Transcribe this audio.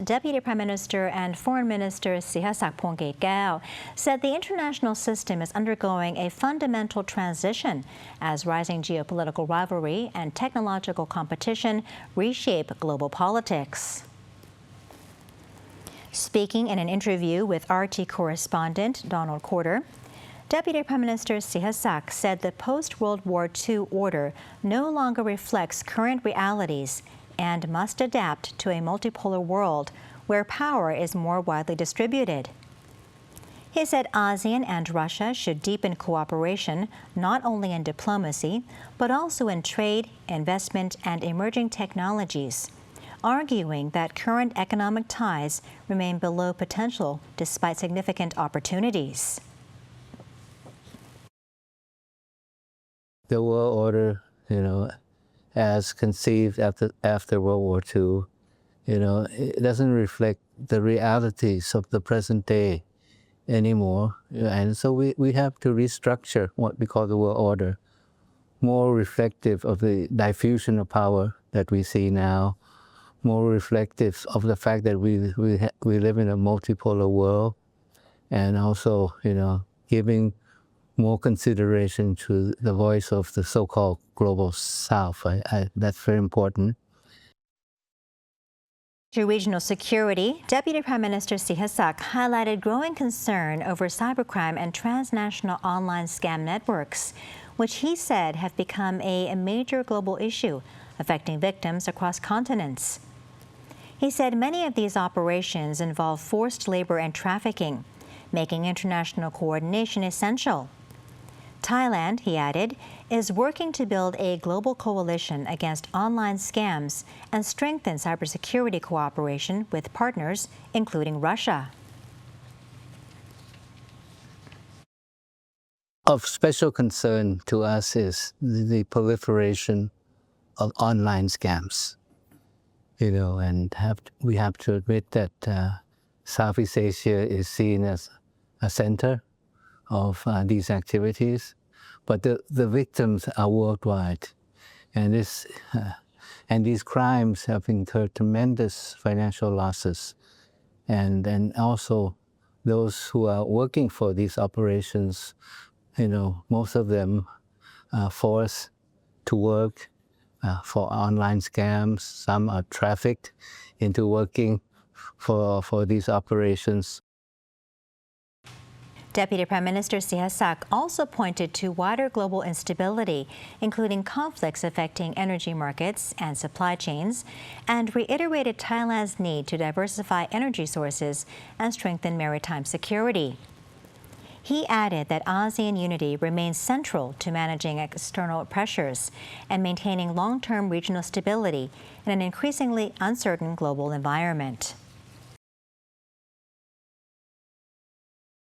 Deputy Prime Minister and Foreign Minister Sihasak Phuangketkeow said the international system is undergoing a fundamental transition as rising geopolitical rivalry and technological competition reshape global politics. Speaking in an interview with RT correspondent Donald Corder, Deputy Prime Minister Sihasak said the post-World War II order no longer reflects current realities and must adapt to a multipolar world where power is more widely distributed. He said ASEAN and Russia should deepen cooperation not only in diplomacy, but also in trade, investment, and emerging technologies, arguing that current economic ties remain below potential despite significant opportunities. The world order, as conceived after World War II, it doesn't reflect the realities of the present day anymore. And so we have to restructure what we call the world order, more reflective of the diffusion of power that we see now, more reflective of the fact that we live in a multipolar world, and also, giving more consideration to the voice of the so-called global South. That's very important. To regional security, Deputy Prime Minister Sihasak highlighted growing concern over cybercrime and transnational online scam networks, which he said have become a major global issue affecting victims across continents. He said many of these operations involve forced labor and trafficking, making international coordination essential. Thailand, he added, is working to build a global coalition against online scams and strengthen cybersecurity cooperation with partners, including Russia. Of special concern to us is the proliferation of online scams. And we have to admit that Southeast Asia is seen as a center of these activities, but the victims are worldwide, and these crimes have incurred tremendous financial losses, and also those who are working for these operations, most of them are forced to work for online scams. Some are trafficked into working for these operations. Deputy Prime Minister Sihasak also pointed to wider global instability, including conflicts affecting energy markets and supply chains, and reiterated Thailand's need to diversify energy sources and strengthen maritime security. He added that ASEAN unity remains central to managing external pressures and maintaining long-term regional stability in an increasingly uncertain global environment.